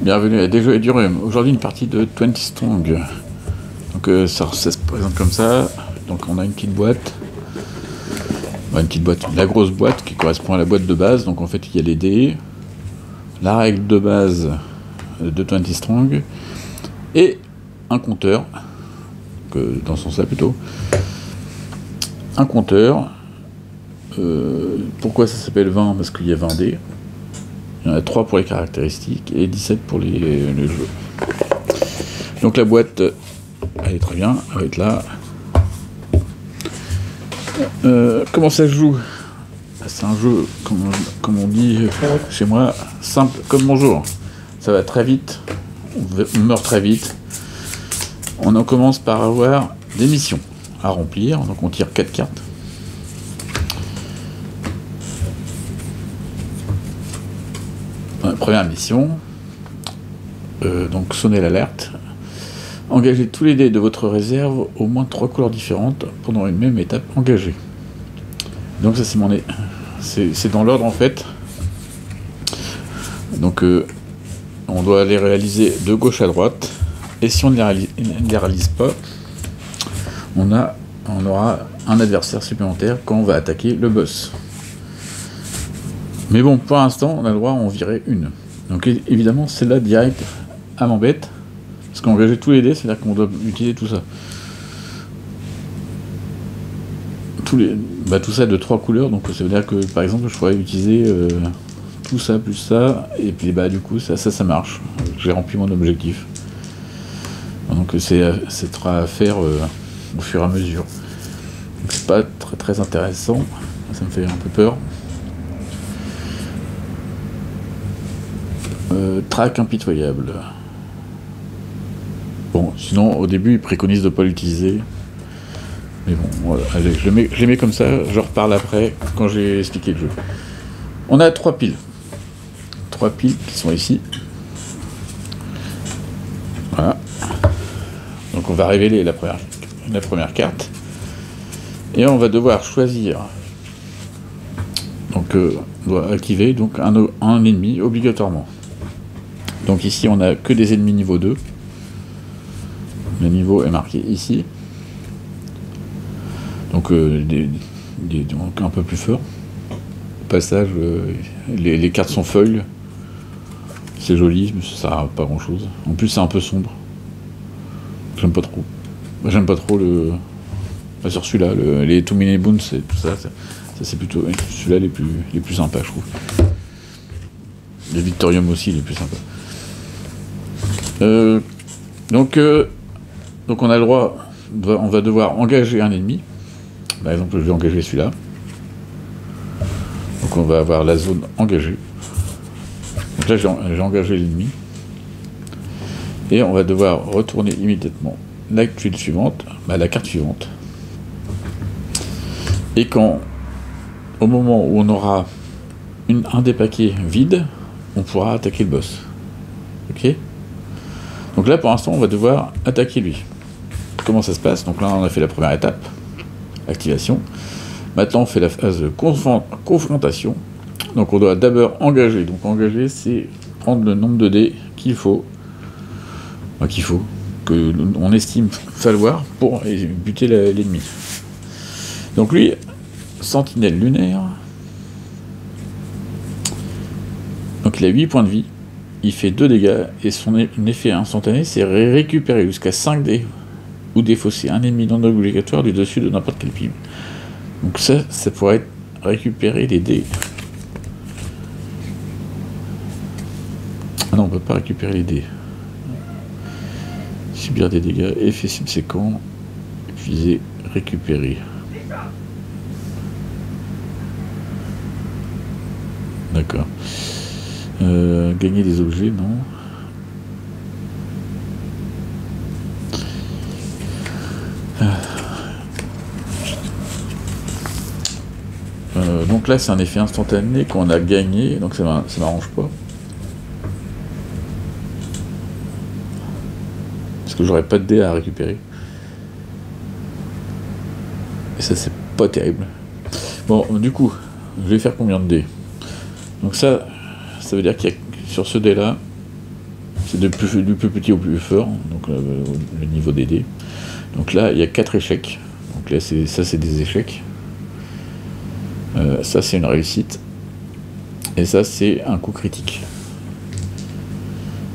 Bienvenue à Des Jeux et du Rhume. Aujourd'hui, une partie de 20 Strong. Donc, ça se présente comme ça. Donc, on a une petite boîte. Une petite boîte, la grosse boîte qui correspond à la boîte de base. Donc, en fait, il y a les dés, la règle de base de 20 Strong et un compteur. Dans ce sens-là, plutôt. Un compteur. Pourquoi ça s'appelle 20? Parce qu'il y a 20 dés. Il y en a 3 pour les caractéristiques et 17 pour les jeux. Donc la boîte, elle est très bien, elle va être là. Comment ça se joue? C'est un jeu, comme on dit chez moi, simple comme bonjour. Ça va très vite, on meurt très vite. On en commence par avoir des missions à remplir, donc on tire 4 cartes. Première mission, donc sonnez l'alerte. Engagez tous les dés de votre réserve au moins 3 couleurs différentes pendant une même étape engagée. Donc ça c'est dans l'ordre en fait. Donc on doit les réaliser de gauche à droite. Et si on ne les réalise pas, on aura un adversaire supplémentaire quand on va attaquer le boss. Mais bon, pour l'instant, on a le droit à en virer une. Donc évidemment, celle-là, direct, elle m'embête. Parce qu'engager tous les dés, c'est-à-dire qu'on doit utiliser tout ça. Tout ça de 3 couleurs, donc ça veut dire que, par exemple, je pourrais utiliser tout ça, plus ça, et puis du coup, ça marche. J'ai rempli mon objectif. Donc c'est à faire au fur et à mesure. Donc c'est pas très très intéressant, ça me fait un peu peur. Track impitoyable. Bon, sinon au début ils préconisent de ne pas l'utiliser. Mais bon, voilà, allez, je les mets comme ça, je reparle après quand j'ai expliqué le jeu. On a 3 piles. 3 piles qui sont ici. Voilà. Donc on va révéler la première carte. Et on va devoir choisir. Donc on doit activer donc un ennemi obligatoirement. Donc ici on a que des ennemis niveau 2. Le niveau est marqué ici. Donc donc un peu plus fort. Au passage, les cartes sont feuilles. C'est joli, mais ça sert à pas grand chose. En plus c'est un peu sombre. J'aime pas trop. J'aime pas trop sur celui-là, les Too Many Boons et tout ça. Ça c'est plutôt celui-là les plus sympas, je trouve. Les Victorium aussi les plus sympas. Donc on a le droit, on va devoir engager un ennemi. Par exemple, je vais engager celui-là. Donc on va avoir la zone engagée. Donc là j'ai engagé l'ennemi. Et on va devoir retourner immédiatement la tuile suivante, la carte suivante. Et au moment où on aura un des paquets vide, on pourra attaquer le boss. Ok? Donc là, pour l'instant, on va devoir attaquer lui. Comment ça se passe? Donc là, on a fait la première étape, activation. Maintenant, on fait la phase de confrontation. Donc on doit d'abord engager. Donc engager, c'est prendre le nombre de dés qu'il faut, que on estime falloir pour buter l'ennemi. Donc lui, sentinelle lunaire. Donc il a 8 points de vie. Il fait 2 dégâts et son effet instantané, c'est récupérer jusqu'à 5 dés ou défausser un ennemi non obligatoire du dessus de n'importe quel pile. Donc ça pourrait être récupérer les dés. Ah non, on peut pas récupérer les dés. Subir des dégâts, effet subséquent, utiliser, récupérer. D'accord. Gagner des objets, non. Donc là c'est un effet instantané qu'on a gagné, donc ça m'arrange pas. Parce que j'aurais pas de dés à récupérer. Et ça c'est pas terrible. Bon, du coup, je vais faire combien de dés? Donc ça veut dire qu'il y a sur ce dé là, C'est du plus petit au plus fort, donc le niveau des dés. Donc là, il y a 4 échecs. Donc là, ça, c'est des échecs. Ça, c'est une réussite. Et ça, c'est un coup critique.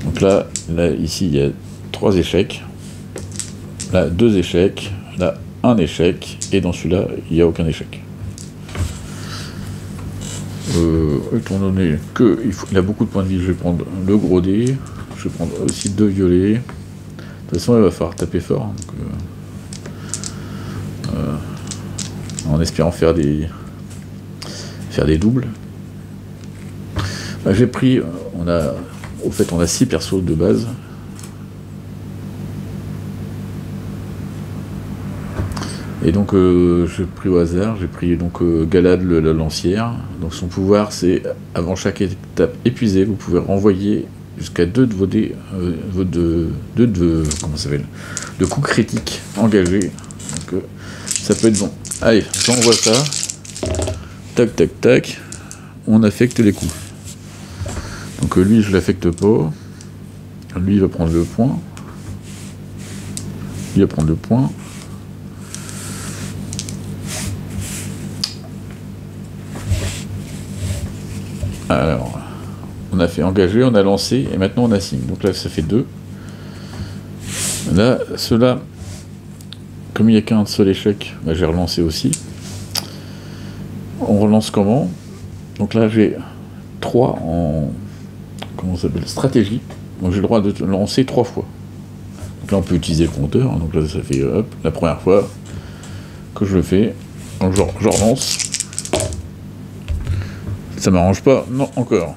Donc là, ici, il y a 3 échecs. Là, 2 échecs. Là, 1 échec. Et dans celui-là, il n'y a aucun échec. Étant donné qu'il a beaucoup de points de vie, je vais prendre le gros dé. Je vais prendre aussi 2 violets. De toute façon, il va falloir taper fort. Donc, en espérant faire des doubles. J'ai pris, on a 6 persos de base. Et donc j'ai pris au hasard, j'ai pris donc Galad la lancière. Donc son pouvoir, c'est avant chaque étape épuisée, vous pouvez renvoyer jusqu'à 2 de vos dés, comment ça s'appelle, de coups critiques engagés. Donc ça peut être bon. Allez, j'envoie ça. Tac, tac, tac. On affecte les coups. Donc lui, je l'affecte pas. Lui, il va prendre le point. Lui, il va prendre le point. Alors, on a fait engager, on a lancé, et maintenant on assigne. Donc là, ça fait 2. Là, ceux-là, comme il n'y a qu'un seul échec, bah, j'ai relancé aussi. On relance comment? Donc là, j'ai 3 en... Comment ça s'appelle? Stratégie. Donc j'ai le droit de lancer 3 fois. Donc là, on peut utiliser le compteur. Donc là, ça fait hop, la première fois que je le fais. Donc je relance. Ça m'arrange pas, non, encore.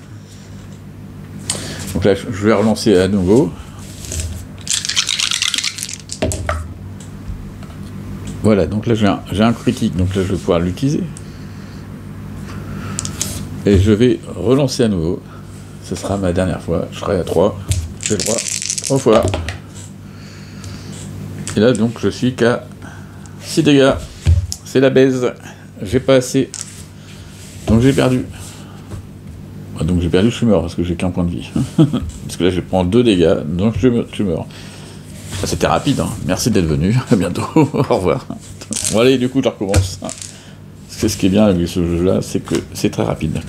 Donc là, je vais relancer à nouveau. Voilà, donc là, j'ai un critique, donc là, je vais pouvoir l'utiliser. Et je vais relancer à nouveau. Ce sera ma dernière fois. Je serai à 3. J'ai le droit 3 fois. Et là, donc, je suis qu'à 6 dégâts. C'est la baise. J'ai pas assez. Donc, j'ai perdu. Donc j'ai perdu, je suis mort, parce que j'ai qu'un point de vie. Parce que là, je prends 2 dégâts, donc je meurs. Ah, c'était rapide, hein. Merci d'être venu, à bientôt, au revoir. Bon allez, du coup, je recommence. Ce qui est bien avec ce jeu-là, c'est que c'est très rapide.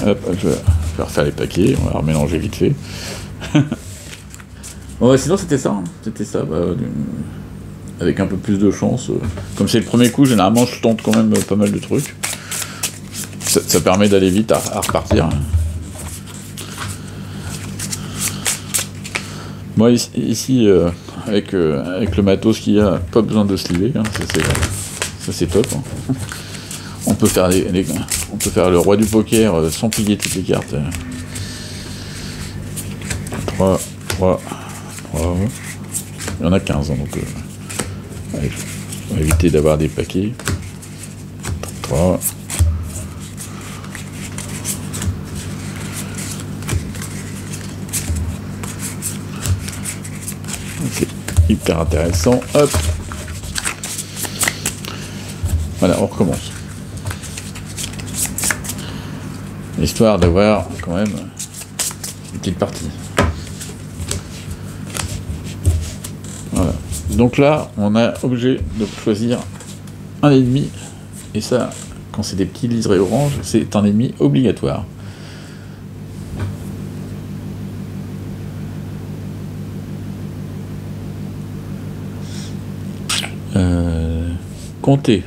Hop, je vais refaire les paquets, on va remélanger vite fait. Bon, sinon, c'était ça, hein. C'était ça, avec un peu plus de chance. Comme c'est le premier coup, généralement, je tente quand même pas mal de trucs. Ça permet d'aller vite à repartir. Moi, ici, avec le matos qu'il y a, pas besoin de se liver. Hein, ça, c'est top. Hein. On peut faire on peut faire le roi du poker sans plier toutes les cartes. 3. Il y en a 15, hein, donc allez, on va éviter d'avoir des paquets. 3. C'est hyper intéressant. Hop. Voilà, on recommence. Histoire d'avoir quand même une petite partie. Voilà. Donc là, on a obligé de choisir un ennemi. Et ça, quand c'est des petits liserés orange, c'est un ennemi obligatoire. Comptez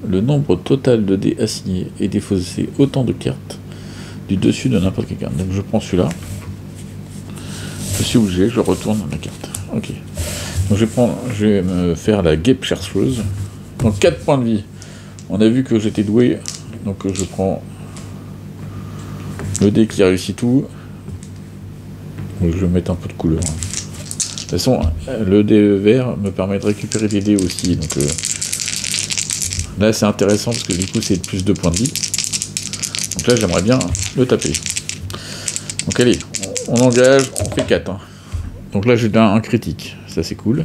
le nombre total de dés assignés et défausser autant de cartes du dessus de n'importe quelle carte. Donc je prends celui-là. Je suis obligé, je retourne la carte. Ok. Donc je vais me faire la guêpe chercheuse. Donc 4 points de vie. On a vu que j'étais doué. Donc je prends le dé qui réussit tout. Donc, je vais mettre un peu de couleur. De toute façon, le dé vert me permet de récupérer des dés aussi. Donc là, c'est intéressant parce que du coup, c'est plus de points de vie. Donc là, j'aimerais bien le taper. Donc allez, on engage, on fait 4. Hein. Donc là, j'ai un critique. Ça, c'est cool.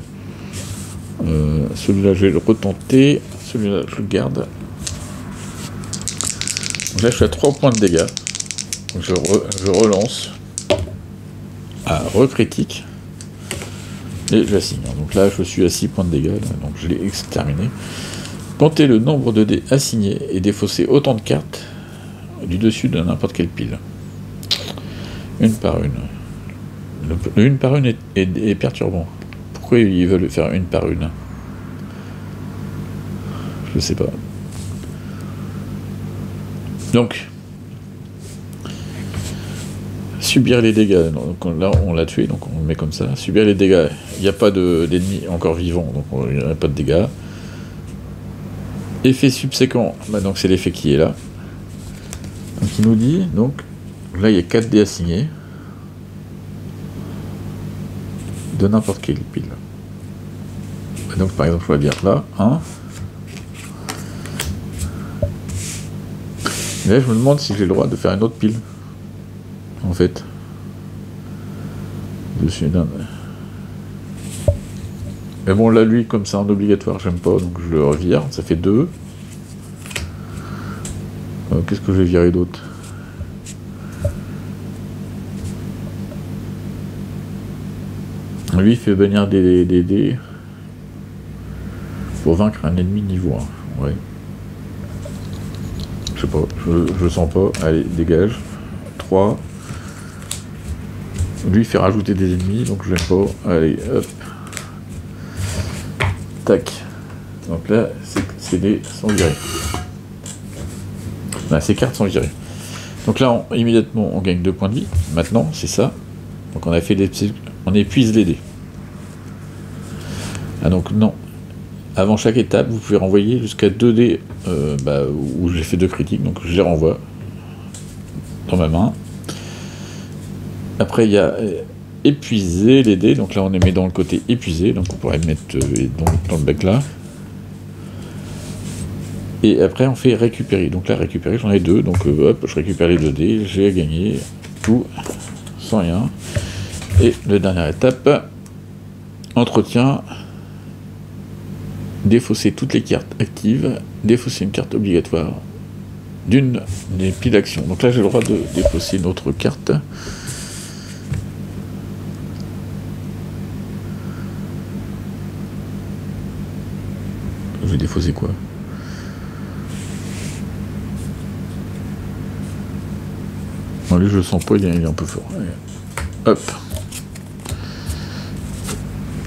Celui-là, je vais le retenter. Celui-là, je le garde. Donc là, je suis à 3 points de dégâts. Donc je relance. à recritique. Et j'assigne. Donc là, je suis à 6 points de dégâts, là, donc je l'ai exterminé. Comptez le nombre de dés assignés et défaussez autant de cartes du dessus de n'importe quelle pile. Une par une. Le une par une est perturbant. Pourquoi ils veulent faire une par une? Je sais pas. Donc, subir les dégâts. Donc là, on l'a tué, donc on le met comme ça. Subir les dégâts. Il n'y a pas d'ennemis encore vivants, donc il n'y a pas de dégâts. Effet subséquent. Bah, donc c'est l'effet qui est là. Donc il nous dit, donc, là il y a 4 dés assignés. De n'importe quelle pile. Donc par exemple, je vais dire là, 1. Et là, je me demande si j'ai le droit de faire une autre pile. En fait. Dessus d'un. Mais bon, là, lui, comme c'est un obligatoire, j'aime pas, donc je le revire. Ça fait 2. Qu'est-ce que je vais virer d'autre? Lui, il fait venir des dés pour vaincre un ennemi niveau 1. Ouais. Je sais pas, je le sens pas. Allez, dégage. 3. Lui, il fait rajouter des ennemis, donc je l'aime pas. Allez, hop. Tac. Donc là, ces dés sont virés. Là, ces cartes sont virées. Donc là, immédiatement, on gagne 2 points de vie. Maintenant, c'est ça. Donc on a fait on épuise les dés. Ah donc non. Avant chaque étape, vous pouvez renvoyer jusqu'à 2 dés où j'ai fait 2 critiques, donc je les renvoie dans ma main. Après, il y a épuiser les dés, donc là on les met dans le côté épuisé, donc on pourrait mettre dans le bec là. Et après on fait récupérer, donc là récupérer, j'en ai 2, donc hop, je récupère les 2 dés, j'ai gagné tout sans rien. Et la dernière étape, entretien. Défausser toutes les cartes actives, défausser une carte obligatoire d'une des piles d'action. Donc là j'ai le droit de défausser une autre carte. Je vais défausser quoi? Bon, lui je le sens pas, il est un peu fort. Allez. Hop.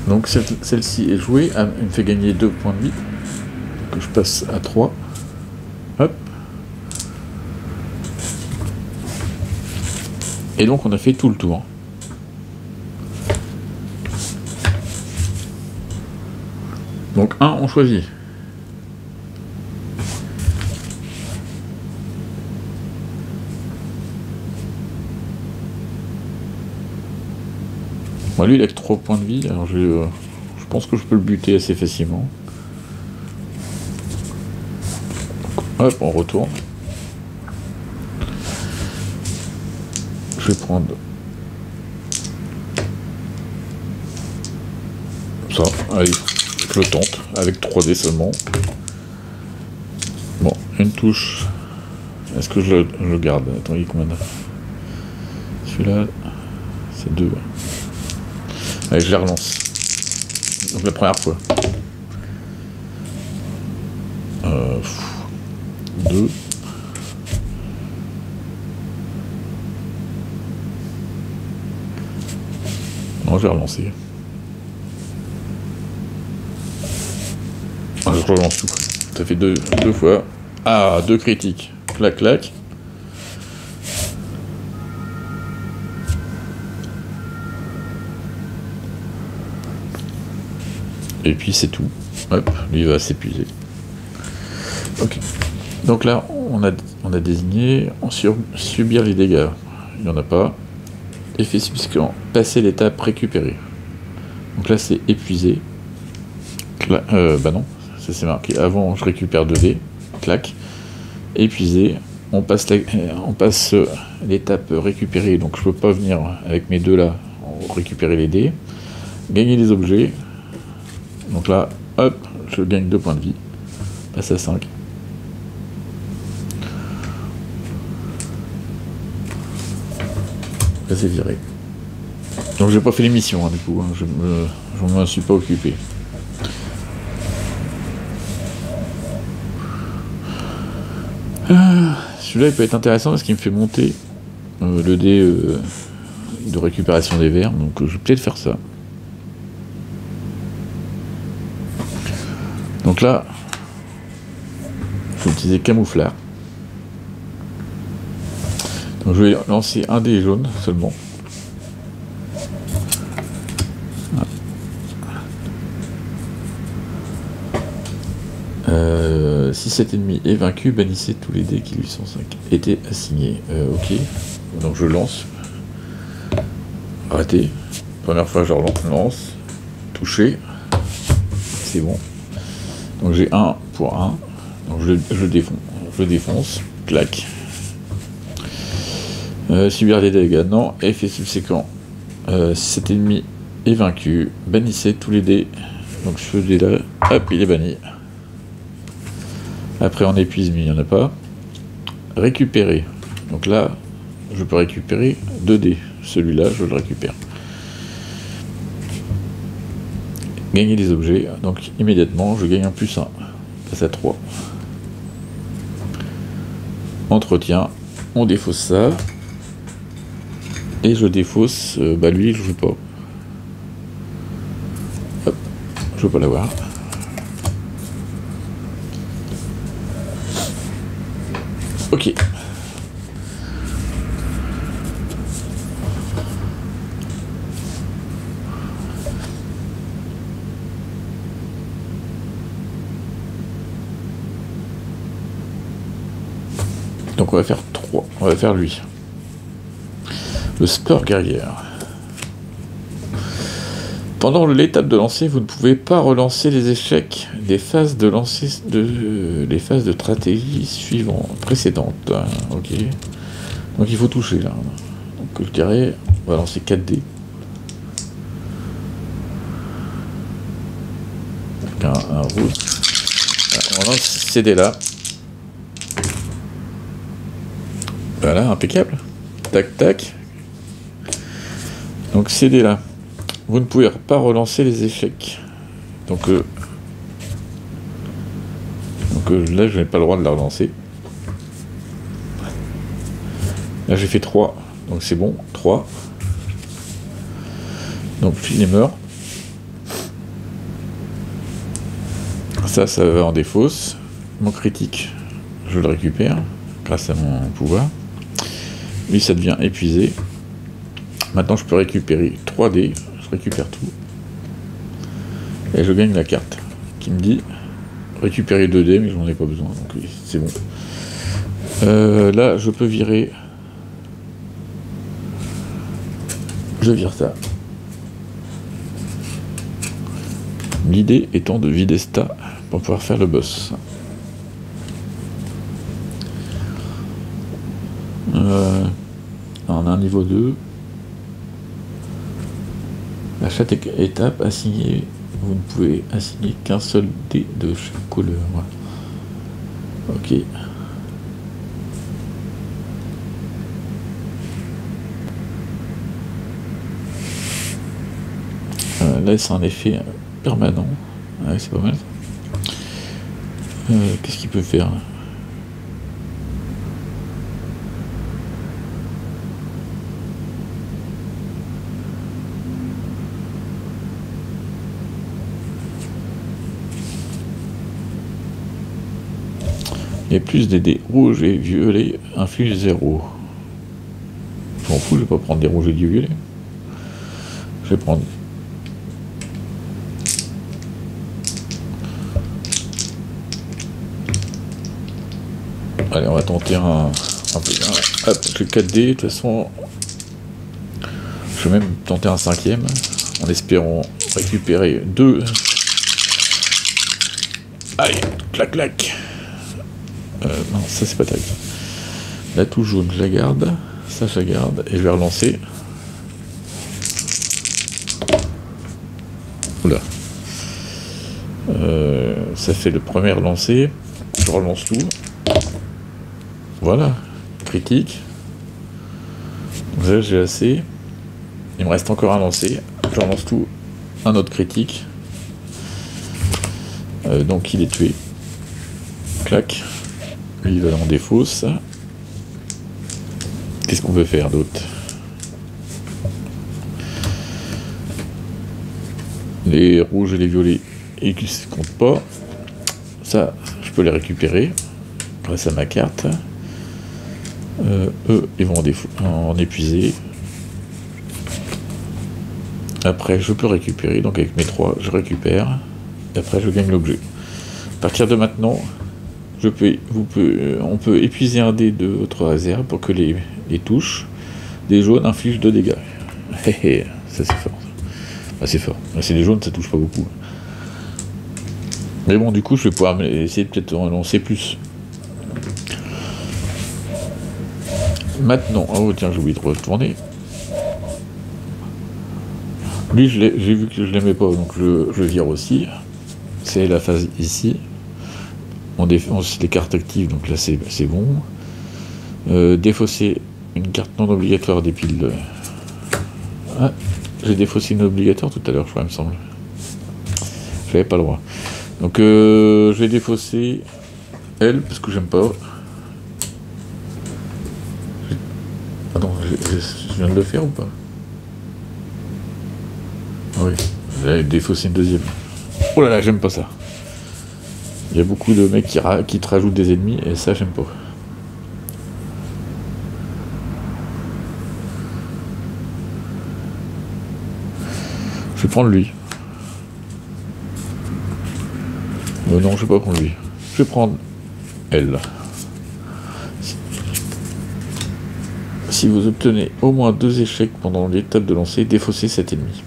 Donc celle-ci est jouée, elle me fait gagner 2 points de vie, que je passe à 3. Hop. Et donc on a fait tout le tour. Donc 1, on choisit. Bon, lui il a que 3 points de vie, alors je pense que je peux le buter assez facilement. Hop, on retourne. Je vais prendre ça, allez, je le tente, avec 3 dés seulement. Bon, une touche. Est-ce que je le garde? Attends, il y a combien de... Celui-là, c'est 2. Allez, je les relance. Donc la première fois. 2. Non, je vais relancer. Ah, je relance tout. Ça fait 2 fois. Ah, 2 critiques. Clac, clac. Et puis c'est tout. Hop, lui il va s'épuiser. Ok. Donc là, on a désigné subir les dégâts. Il n'y en a pas. Effet subséquent, passer l'étape récupérer. Donc là c'est épuisé. Bah non, ça c'est marqué. Avant je récupère 2 dés. Clac. Épuisé. On passe l'étape récupérer. Donc je peux pas venir avec mes 2 là récupérer les dés. Gagner des objets. Donc là, hop, je gagne 2 points de vie. Passe à 5. Là, c'est viré. Donc j'ai pas fait l'émission du coup, hein, je m'en suis pas occupé. Celui-là il peut être intéressant parce qu'il me fait monter le dé de récupération des verres, donc je vais peut-être faire ça. Donc là, je vais utiliser camouflard. Donc je vais lancer un dé jaune seulement. Si cet ennemi est vaincu, bannissez tous les dés qui lui sont étaient assignés. Ok, donc je lance. Arrêtez. Première fois je relance. Touché. C'est bon. Donc j'ai 1 pour 1. Donc je défonce. Clac. Subir des dégâts. Non. Effet subséquent. Si cet ennemi est vaincu, bannissez tous les dés. Donc ce dé là, hop, il est banni. Après en épuisement, il n'y en a pas. Récupérer. Donc là, je peux récupérer 2 dés. Celui-là, je le récupère. Gagner des objets. Donc immédiatement, je gagne un +1. Passe à 3. Entretien. On défausse ça. Et je défausse... lui, je ne veux pas. Hop. Je ne veux pas l'avoir. Ok. Donc on va faire 3. On va faire lui. Le sport guerrière. Pendant l'étape de lancer, vous ne pouvez pas relancer les échecs des phases de lancer les phases de stratégie précédentes. Ok. Donc il faut toucher là. Donc je dirais, on va lancer 4 dés. Avec un rouge. On lance ces dés là. Voilà, impeccable. Tac tac. Donc ces dés là. Vous ne pouvez pas relancer les échecs. Donc là, je n'ai pas le droit de la relancer. Là, j'ai fait 3. Donc c'est bon. 3. Donc il est mort. Ça va en défausse. Mon critique, je le récupère grâce à mon pouvoir. Lui, ça devient épuisé. Maintenant, je peux récupérer 3 dés. Je récupère tout. Et je gagne la carte qui me dit récupérer 2 dés, mais j'en ai pas besoin. Donc oui, c'est bon. Là, je peux virer. Je vire ça. L'idée étant de vider ça pour pouvoir faire le boss. On a un niveau 2. À chaque étape assignée, vous ne pouvez assigner qu'un seul dé de chaque couleur. Ok. Là, c'est un effet permanent. Ouais, c'est pas mal. Qu'est-ce qu'il peut faire ? Et plus des dés rouges et violets inflige 0. Je m'en fous, je vais pas prendre des rouges et des violets. Je vais prendre. Allez, on va tenter un peu. Hop, j'ai 4 dés, de toute façon. Je vais même tenter un 5e, en espérant récupérer 2. Allez, clac clac. Non, ça c'est pas terrible. La touche jaune, je la garde. Ça, je la garde. Et je vais relancer. Oula. Ça fait le premier lancé. Je relance tout. Voilà. Critique. Donc là, j'ai assez. Il me reste encore un lancé. Je relance tout. Un autre critique. Donc il est tué. Clac. Lui il va en défausse. Qu'est-ce qu'on peut faire d'autre? Les rouges et les violets, ils ne comptent pas. Ça, je peux les récupérer grâce à ma carte. Eux, ils vont en épuiser. Après, je peux récupérer. Donc avec mes 3, je récupère. Et après, je gagne l'objet. À partir de maintenant, on peut épuiser un dé de votre réserve pour que les touches des jaunes infligent 2 dégâts. Ça c'est fort. Ah, c'est fort. C'est les jaunes, ça touche pas beaucoup. Mais bon, du coup, je vais pouvoir essayer de peut-être en lancer plus. Maintenant, oh tiens, j'ai oublié de retourner. Lui, j'ai vu que je l'aimais pas, donc je vire aussi. C'est la phase ici. On défonce les cartes actives, donc là c'est bon. Défausser une carte non obligatoire des piles. Ah, j'ai défaussé une obligatoire tout à l'heure, je crois, il me semble. J'avais pas le droit. Donc je vais défausser elle, parce que j'aime pas. Attends, je viens de le faire ou pas? Oui, j'ai défaussé une deuxième. Oh là là, j'aime pas ça. Il y a beaucoup de mecs qui te rajoutent des ennemis, et ça, j'aime pas. Je vais prendre lui. Non, je vais pas prendre lui. Je vais prendre elle. Si vous obtenez au moins 2 échecs pendant l'étape de lancer, défaussez cet ennemi.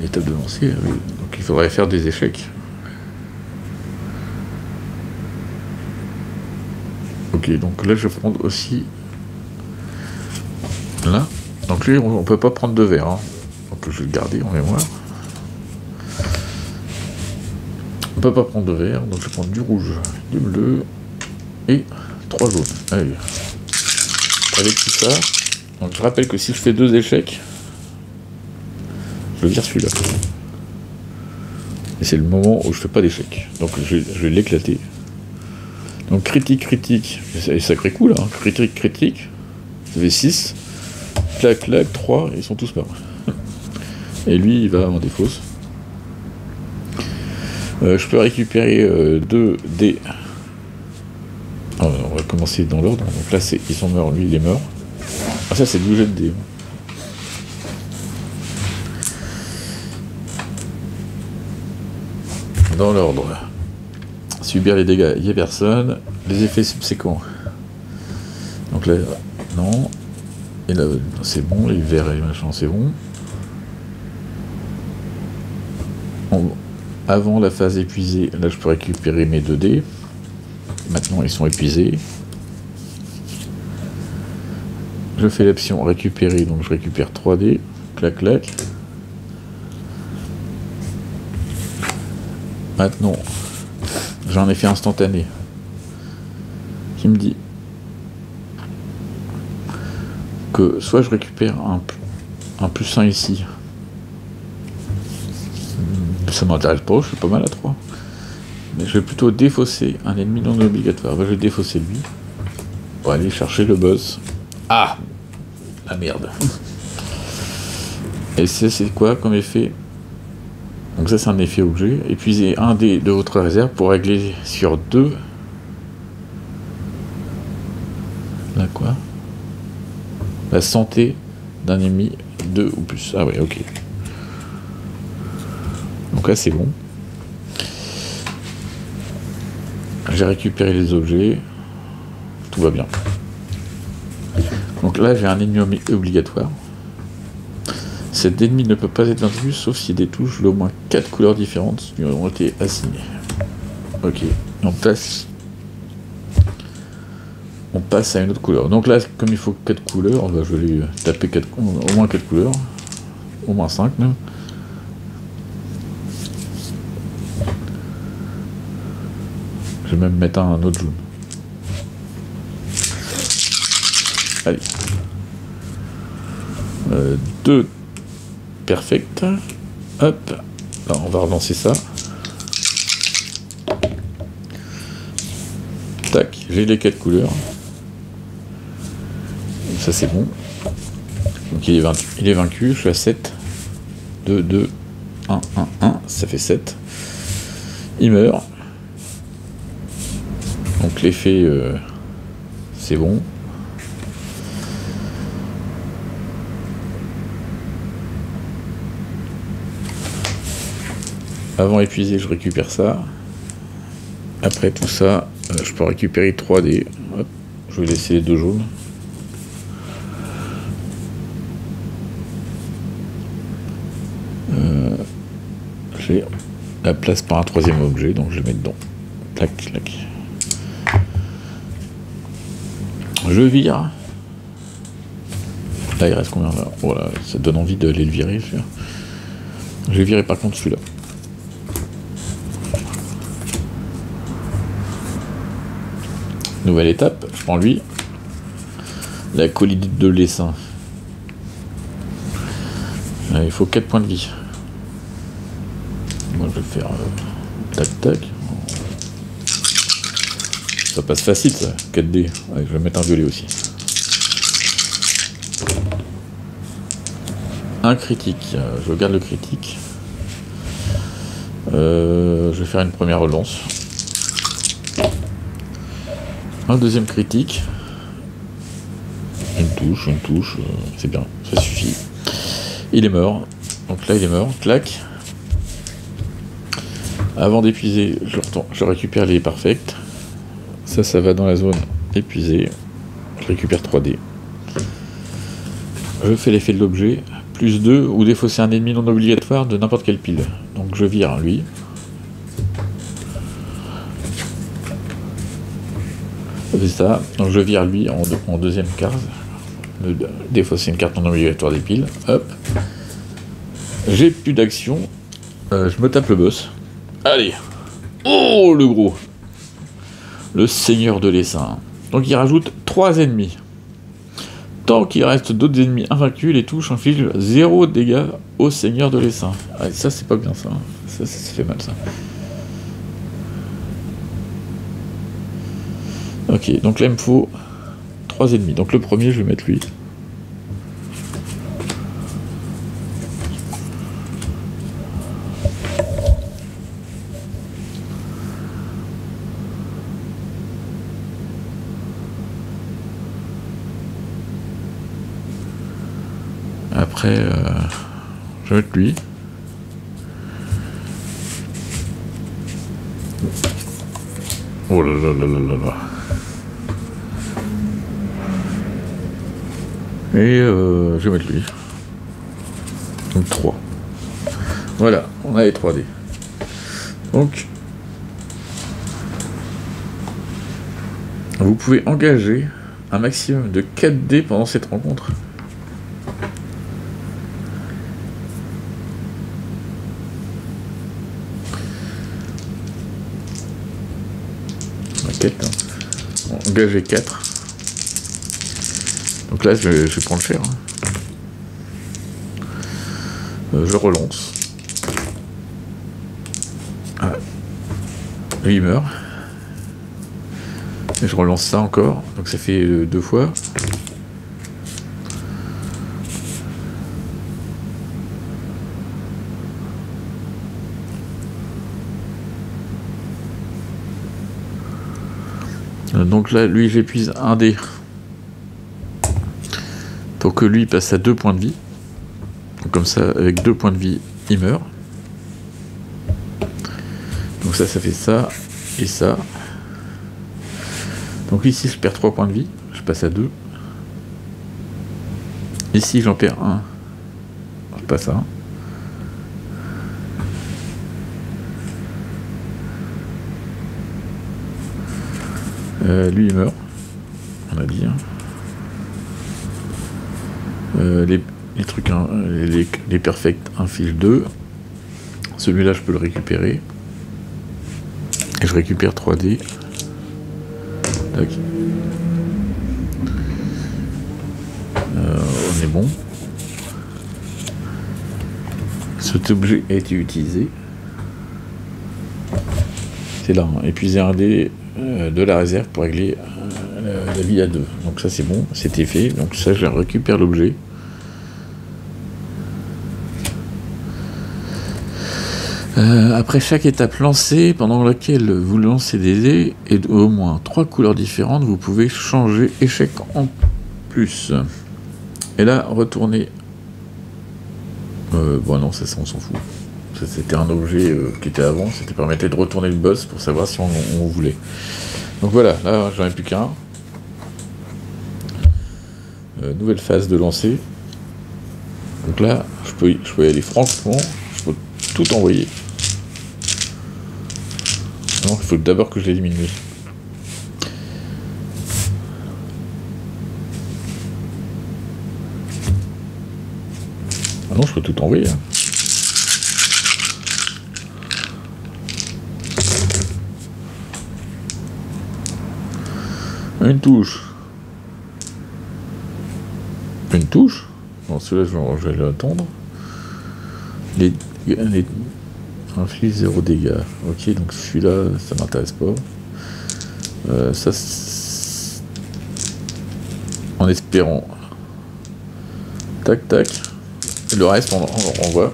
L'étape de lancer, oui. Donc il faudrait faire des échecs. Ok, donc là je vais prendre aussi là. Donc lui on peut pas prendre de vert, hein. Donc je vais le garder en mémoire. On peut pas prendre de vert, donc je vais prendre du rouge, du bleu et 3 jaunes. Allez. Avec tout ça, donc je rappelle que si je fais 2 échecs, je vire celui-là. Et c'est le moment où je fais pas d'échec. Donc je vais l'éclater. Donc critique, critique, c'est sacré coup là, hein. Critique, critique, ça fait 6, clac, clac, 3, ils sont tous morts. Et lui, il va en défausse. Je peux récupérer 2 dés. On va commencer dans l'ordre. Donc là, ils sont morts, lui, il est mort. Ah, ça, c'est 12 jets de dés. Dans l'ordre. Subir les dégâts, il n'y a personne. Les effets subséquents. Donc là, non. Et là, c'est bon. Les verts et les machins, c'est bon. Avant la phase épuisée, là, je peux récupérer mes 2 dés. Maintenant, ils sont épuisés. Je fais l'option récupérer, donc je récupère 3 dés. Clac, clac. Maintenant, j'ai un effet instantané qui me dit que soit je récupère un plus 1 ici. Ça m'intéresse pas, je suis pas mal à 3. Mais je vais plutôt défausser un ennemi non obligatoire. Je vais défausser lui pour aller chercher le boss. Ah, la merde. Et c'est quoi comme effet? Donc ça c'est un effet objet. Épuisez un dé de votre réserve pour régler sur 2. Là quoi? La santé d'un ennemi 2 ou plus. Ah ouais, ok. Donc là c'est bon. J'ai récupéré les objets. Tout va bien. Donc là j'ai un ennemi obligatoire. Cet ennemi ne peut pas être vaincu sauf si des touches d'au moins 4 couleurs différentes lui ont été assignées. Ok, on passe à une autre couleur. Donc là, comme il faut 4 couleurs, je vais lui taper au moins 4 couleurs. Au moins 5 même. Je vais même mettre un autre jaune. Allez. 2 perfect. Hop, là on va relancer ça. Tac, j'ai les 4 couleurs. Ça c'est bon. Donc il est vaincu, je suis à 7. 2, 2, 1, 1, 1, ça fait 7. Il meurt. Donc l'effet, c'est bon. Avant épuisé, je récupère ça. Après tout ça, je peux récupérer 3D. Hop, je vais laisser les 2 jaunes. J'ai la place par un 3e objet, donc je le mets dedans. Tac, tac. Je vire. Là, il reste combien là? Voilà, ça donne envie d'aller le virer. Je vais virer par contre celui-là. Nouvelle étape, je prends lui. La colite de l'essaim. Il faut 4 points de vie. Moi je vais faire tac tac. Ça passe facile ça, 4D. Ouais, je vais mettre un violet aussi. Un critique, je regarde le critique. Je vais faire une première relance. Un deuxième critique. Une touche, c'est bien, ça suffit. Il est mort. Donc là il est mort, clac. Avant d'épuiser, je récupère les perfects. Ça va dans la zone épuisée. Je récupère 3D. Je fais l'effet de l'objet. Plus 2 ou défausser un ennemi non obligatoire de n'importe quelle pile. Donc je vire lui. C'est ça. Donc je vire lui en deuxième carte. Défausser une carte non obligatoire des piles. Hop. J'ai plus d'action. Je me tape le boss. Allez. Oh le gros. Le seigneur de l'essaim. Donc il rajoute 3 ennemis. Tant qu'il reste d'autres ennemis invaincus, les touches infligent 0 dégâts au seigneur de l'essaim. Ah, ça c'est pas bien ça. Ça fait mal ça. Ok, donc là il me faut 3 ennemis. Donc le premier je vais mettre lui. Après, je vais mettre lui. Oh là là là là là là. Et je vais mettre lui. Donc 3. Voilà, on a les 3D. Donc, vous pouvez engager un maximum de 4D pendant cette rencontre. Engager 4. Donc là je vais prendre cher. Je relance. Ah. Lui il meurt. Et je relance ça encore. Donc ça fait 2 fois. Donc là, lui, j'épuise un dé pour que lui passe à 2 points de vie. Donc comme ça, avec 2 points de vie, il meurt. Donc ça fait ça et ça. Donc ici, je perds 3 points de vie. Je passe à 2. Ici, j'en perds 1. Je passe à 1. Lui il meurt, on a dit. Les trucs, hein, les perfects infligent 2. Celui-là je peux le récupérer. Et je récupère 3D. Tac. On est bon. Cet objet a été utilisé. C'est là, hein. Épuiser un dé de la réserve pour régler la vie à 2. Donc ça c'est bon, c'était fait. Donc ça je récupère l'objet. Après chaque étape lancée, pendant laquelle vous lancez des dés et au moins 3 couleurs différentes, vous pouvez changer échec en plus. Et là, retournez. Bon non, ça on s'en fout. Ça, c'était un objet qui était avant, ça permettait de retourner le boss pour savoir si on voulait. Donc voilà, là j'en ai plus qu'un. Nouvelle phase de lancer. Donc là, je peux y aller franchement, je peux tout envoyer. Non, il faut d'abord que je l'élimine lui. Ah non, je peux tout envoyer. Hein. Une touche. Une touche. Bon, celui-là, je vais l'attendre. Les inflige 0 dégâts. Ok, donc celui-là, ça m'intéresse pas. Ça, en espérant. Tac, tac. Et le reste, on le renvoie.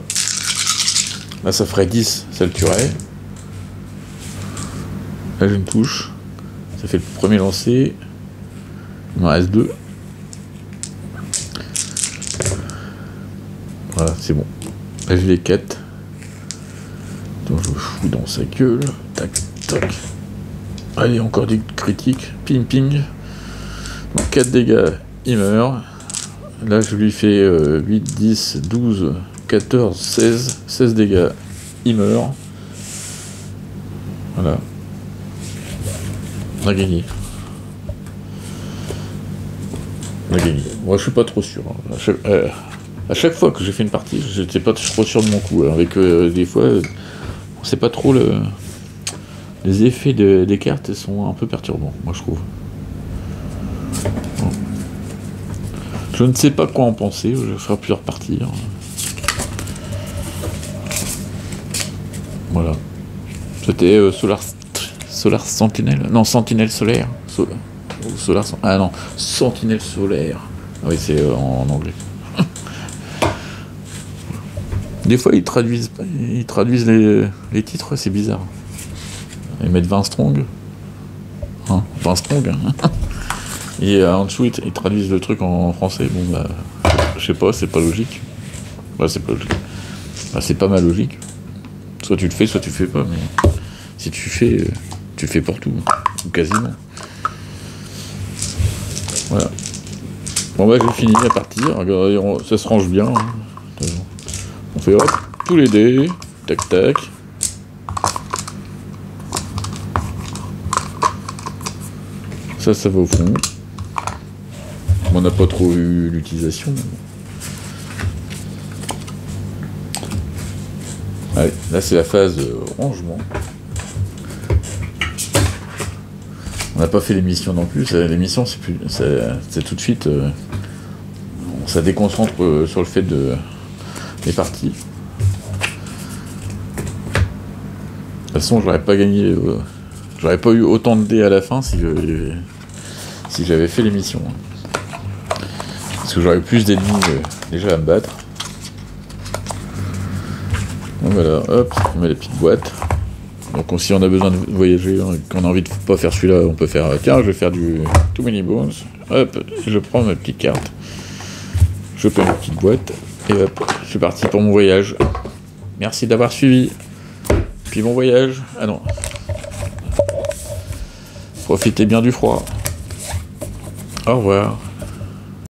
Là, ça ferait 10, ça le tuerait. Là, j'ai une touche. Ça fait le premier lancer. Il m'en reste 2. Voilà, c'est bon. Là, j'ai les 4. Donc, je me fous dans sa gueule. Tac, tac. Allez, encore des critiques. Ping, ping. Donc, 4 dégâts, il meurt. Là, je lui fais 8, 10, 12, 14, 16. 16 dégâts, il meurt. Voilà. On a gagné. On a gagné. Moi, je suis pas trop sûr. À chaque fois que j'ai fait une partie, j'étais pas trop sûr de mon coup. Avec des fois, on sait pas trop les effets des cartes sont un peu perturbants, moi je trouve. Bon. Je ne sais pas quoi en penser. Je ferai plusieurs parties. Hein. Voilà. C'était Solar Sentinelle. Non, Sentinelle solaire. Solar. Ah non, Sentinelle solaire. Ah oui, c'est en anglais. Des fois, ils traduisent les titres, c'est bizarre. Ils mettent 20 strong. Hein, 20 strong. Hein. Et en dessous, ils traduisent le truc en français. Bon, bah, je sais pas, c'est pas logique. Bah, c'est pas logique. Bah, c'est pas ma logique. Soit tu le fais, soit tu le fais pas. Mais si tu le fais pour tout. Ou quasiment. Voilà. Bon, bah, j'ai fini la partie. Regardez, ça se range bien. Hein. On fait hop, tous les dés, tac tac. Ça va au fond. On n'a pas trop eu l'utilisation. Allez, là c'est la phase rangement. On n'a pas fait l'émission non plus. L'émission c'est tout de suite. Ça déconcentre sur le fait de. Les parties. De toute façon, j'aurais pas gagné. J'aurais pas eu autant de dés à la fin si j'avais fait l'émission. Parce que j'aurais eu plus d'ennemis déjà à me battre. Donc voilà, hop, on met la petite boîte. Donc si on a besoin de voyager, qu'on a envie de pas faire celui-là, on peut faire. Tiens, je vais faire du Too Many Bones. Hop, je prends ma petite carte. Je fais ma petite boîte. Et hop, je suis parti pour mon voyage. Merci d'avoir suivi. Puis bon voyage. Ah non. Profitez bien du froid. Au revoir.